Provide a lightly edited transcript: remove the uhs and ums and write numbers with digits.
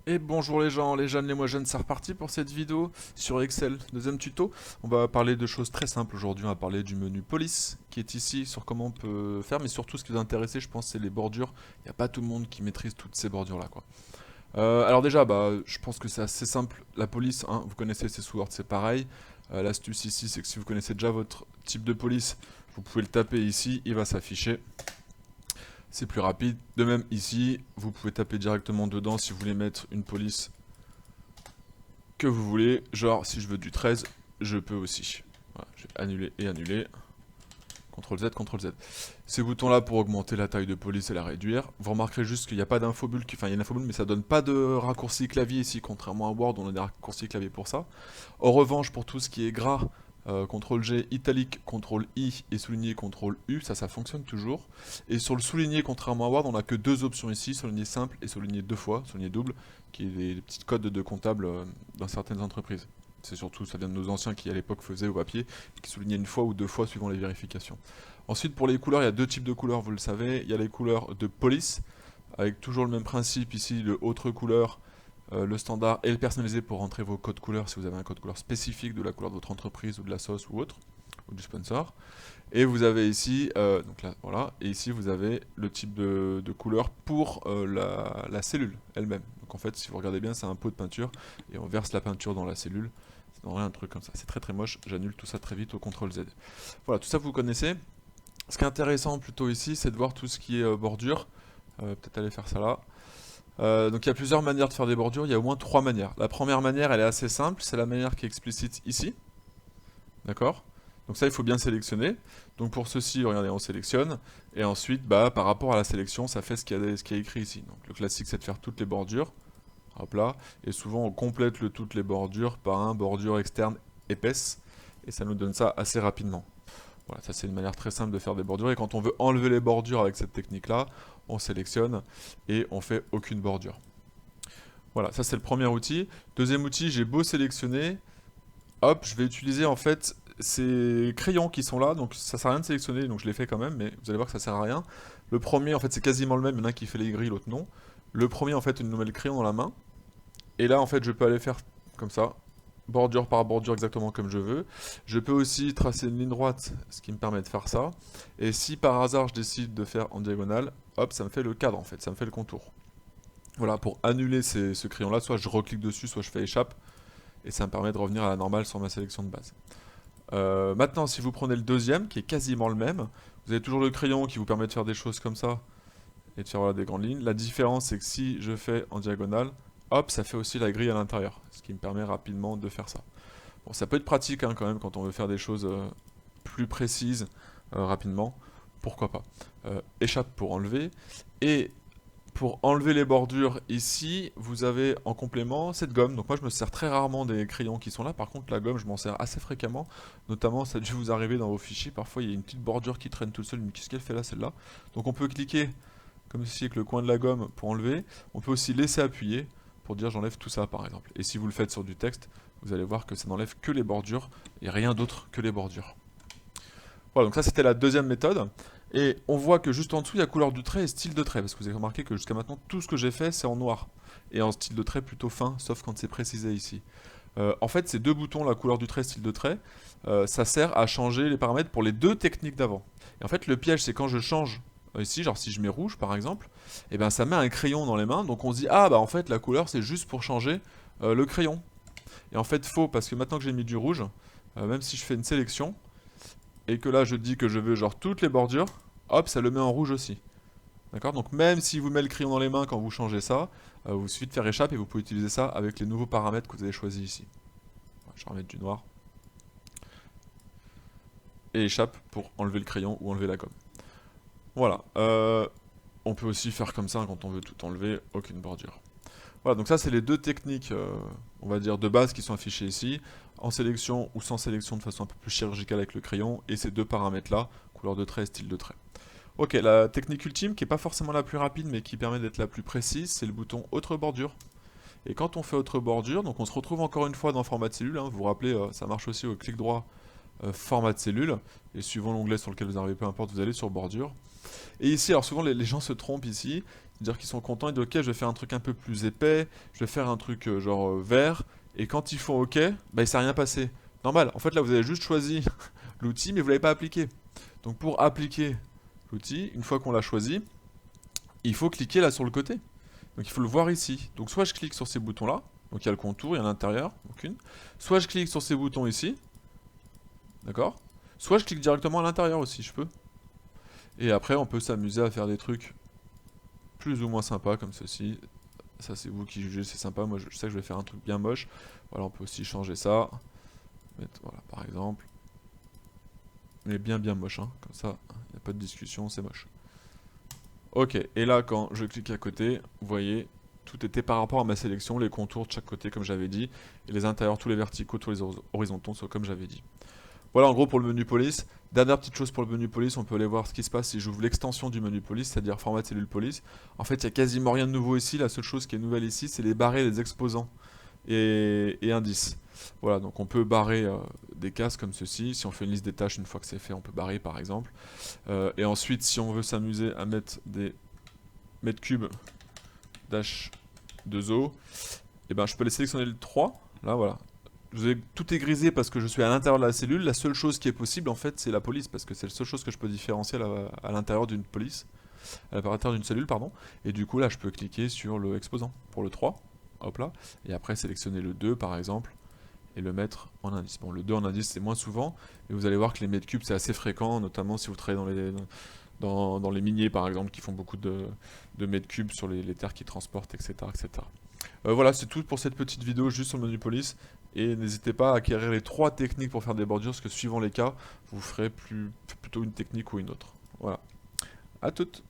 Et bonjour les gens, les jeunes, les moins jeunes, c'est reparti pour cette vidéo sur Excel, deuxième tuto. On va parler de choses très simples aujourd'hui, on va parler du menu police qui est ici, sur comment on peut faire, mais surtout ce qui vous intéresse, je pense, c'est les bordures. Il n'y a pas tout le monde qui maîtrise toutes ces bordures là quoi. Alors déjà, je pense que c'est assez simple. La police, hein, vous connaissez, c'est sous Word, c'est pareil. L'astuce ici, c'est que si vous connaissez déjà votre type de police, vous pouvez le taper ici, il va s'afficher. C'est plus rapide. De même ici, vous pouvez taper directement dedans si vous voulez mettre une police que vous voulez. Genre, si je veux du 13, je peux aussi. Voilà, je vais annuler et annuler. CTRL Z, CTRL Z. Ces boutons-là pour augmenter la taille de police et la réduire. Vous remarquerez juste qu'il n'y a pas d'infobulle, enfin il y a une infobulle, mais ça donne pas de raccourci clavier ici, contrairement à Word, on a des raccourcis clavier pour ça. En revanche, pour tout ce qui est gras, CTRL G, italique, CTRL I et souligné, CTRL U, ça fonctionne toujours. Et sur le souligné, contrairement à Word, on n'a que deux options ici, souligné simple et souligné deux fois, souligné double, qui est des petites codes de comptable dans certaines entreprises. C'est surtout, ça vient de nos anciens qui à l'époque faisaient au papier, qui soulignaient une fois ou deux fois suivant les vérifications. Ensuite, pour les couleurs, il y a deux types de couleurs, vous le savez. Il y a les couleurs de police, avec toujours le même principe ici, le autre couleur, le standard et le personnalisé pour rentrer vos codes couleurs si vous avez un code couleur spécifique de la couleur de votre entreprise ou de la sauce ou autre, ou du sponsor. Et vous avez ici, donc là, voilà, et ici vous avez le type de couleur pour la cellule elle-même. Donc en fait, si vous regardez bien, c'est un pot de peinture et on verse la peinture dans la cellule. C'est un truc comme ça. C'est très très moche. J'annule tout ça très vite au CTRL Z. Voilà, tout ça vous connaissez. Ce qui est intéressant plutôt ici, c'est de voir tout ce qui est bordure. Peut-être aller faire ça là. Donc il y a plusieurs manières de faire des bordures. Il y a au moins trois manières. La première manière, elle est assez simple. C'est la manière qui est explicite ici. D'accord. Donc ça, il faut bien sélectionner. Donc pour ceci, regardez, on sélectionne. Et ensuite, par rapport à la sélection, ça fait ce qu'il y a écrit ici. Donc le classique, c'est de faire toutes les bordures. Hop là. Et souvent, on complète toutes les bordures par un bordure externe épaisse. Et ça nous donne ça assez rapidement. Voilà, ça c'est une manière très simple de faire des bordures. Et quand on veut enlever les bordures avec cette technique-là, on sélectionne et on fait aucune bordure. Voilà, ça c'est le premier outil. Deuxième outil, j'ai beau sélectionner, hop, je vais utiliser en fait ces crayons qui sont là, donc ça sert à rien de sélectionner, donc je les fais quand même, mais vous allez voir que ça sert à rien. Le premier, en fait, c'est quasiment le même, il y en a un qui fait les grilles, l'autre non. Le premier, en fait, une nouvelle crayon dans la main, et là, en fait, je peux aller faire comme ça, bordure par bordure exactement comme je veux. Je peux aussi tracer une ligne droite, ce qui me permet de faire ça. Et si par hasard je décide de faire en diagonale, hop, ça me fait le cadre en fait, ça me fait le contour. Voilà, pour annuler ce crayon-là, soit je reclique dessus, soit je fais échappe, et ça me permet de revenir à la normale sur ma sélection de base. Maintenant, si vous prenez le deuxième, qui est quasiment le même, vous avez toujours le crayon qui vous permet de faire des choses comme ça, et de faire voilà, des grandes lignes. La différence, c'est que si je fais en diagonale, hop, ça fait aussi la grille à l'intérieur, ce qui me permet rapidement de faire ça. Bon, ça peut être pratique hein, quand même quand on veut faire des choses plus précises rapidement, pourquoi pas. Échappe pour enlever, et pour enlever les bordures ici, vous avez en complément cette gomme. Donc moi je me sers très rarement des crayons qui sont là, par contre la gomme je m'en sers assez fréquemment, notamment ça a dû vous arriver dans vos fichiers, parfois il y a une petite bordure qui traîne toute seule, mais qu'est-ce qu'elle fait là celle-là? Donc on peut cliquer comme ceci avec le coin de la gomme pour enlever, on peut aussi laisser appuyer pour dire j'enlève tout ça par exemple. Et si vous le faites sur du texte, vous allez voir que ça n'enlève que les bordures et rien d'autre que les bordures. Voilà, donc ça c'était la deuxième méthode. Et on voit que juste en dessous, il y a couleur du trait et style de trait. Parce que vous avez remarqué que jusqu'à maintenant, tout ce que j'ai fait, c'est en noir. Et en style de trait plutôt fin, sauf quand c'est précisé ici. En fait, ces deux boutons, la couleur du trait, style de trait, ça sert à changer les paramètres pour les deux techniques d'avant. Et en fait, le piège, c'est quand je change ici, genre si je mets rouge par exemple, et ben ça met un crayon dans les mains. Donc on se dit, ah bah en fait, la couleur, c'est juste pour changer le crayon. Et en fait, faux, parce que maintenant que j'ai mis du rouge, même si je fais une sélection, et que là je dis que je veux genre toutes les bordures, hop, ça le met en rouge aussi. D'accord. Donc même si vous mettez le crayon dans les mains quand vous changez ça, vous suffit de faire échappe et vous pouvez utiliser ça avec les nouveaux paramètres que vous avez choisis ici. Je vais remettre du noir. Et échappe pour enlever le crayon ou enlever la gomme. Voilà. On peut aussi faire comme ça hein, quand on veut tout enlever, aucune bordure. Voilà, donc ça c'est les deux techniques, on va dire, de base qui sont affichées ici, en sélection ou sans sélection de façon un peu plus chirurgicale avec le crayon, et ces deux paramètres-là, couleur de trait et style de trait. Ok, la technique ultime, qui n'est pas forcément la plus rapide, mais qui permet d'être la plus précise, c'est le bouton Autre bordure. Et quand on fait Autre bordure, donc on se retrouve encore une fois dans Format de cellule, hein, vous vous rappelez, ça marche aussi au clic droit, Format de cellule, et suivant l'onglet sur lequel vous arrivez, peu importe, vous allez sur Bordure. Et ici, alors souvent les gens se trompent ici, C'est-à-dire qu'ils sont contents, ils disent ok, je vais faire un truc un peu plus épais, je vais faire un truc genre vert, et quand ils font ok, bah il s'est rien passé. Normal, en fait là vous avez juste choisi l'outil, mais vous l'avez pas appliqué. Donc pour appliquer l'outil, une fois qu'on l'a choisi, il faut cliquer là sur le côté. Donc il faut le voir ici. Donc soit je clique sur ces boutons là, donc il y a le contour, il y a l'intérieur, aucune. Soit je clique sur ces boutons ici, d'accord. Soit je clique directement à l'intérieur aussi, je peux. Et après on peut s'amuser à faire des trucs plus ou moins sympas comme ceci. Ça c'est vous qui jugez, c'est sympa. Moi je sais que je vais faire un truc bien moche. Voilà, on peut aussi changer ça. Mettre, voilà, par exemple. Mais bien moche, hein. Comme ça, il n'y a pas de discussion, c'est moche. Ok, et là quand je clique à côté, vous voyez, tout était par rapport à ma sélection, les contours de chaque côté comme j'avais dit, et les intérieurs, tous les verticaux, tous les horizontaux sont comme j'avais dit. Voilà en gros pour le menu police. Dernière petite chose pour le menu police, on peut aller voir ce qui se passe si j'ouvre l'extension du menu police, c'est-à-dire format cellule police. En fait il n'y a quasiment rien de nouveau ici, la seule chose qui est nouvelle ici c'est les barrés des exposants et indices. Voilà, donc on peut barrer des cases comme ceci. Si on fait une liste des tâches, une fois que c'est fait, on peut barrer par exemple. Et ensuite, si on veut s'amuser à mettre des mètres cubes d'H2O, et ben je peux les sélectionner le 3. Là, voilà. Tout est grisé parce que je suis à l'intérieur de la cellule. La seule chose qui est possible, en fait, c'est la police, parce que c'est la seule chose que je peux différencier à l'intérieur d'une police, à l'intérieur d'une cellule, pardon. Et du coup, là, je peux cliquer sur le exposant pour le 3. Hop là. Et après, sélectionner le 2, par exemple, et le mettre en indice. Bon, le 2 en indice, c'est moins souvent, mais vous allez voir que les mètres cubes, c'est assez fréquent, notamment si vous travaillez dans les miniers, par exemple, qui font beaucoup de mètres cubes sur les terres qui transportent, etc. etc. Voilà, c'est tout pour cette petite vidéo, juste sur le menu police. Et n'hésitez pas à acquérir les 3 techniques pour faire des bordures, parce que suivant les cas, vous ferez plutôt une technique ou une autre. Voilà. À toutes!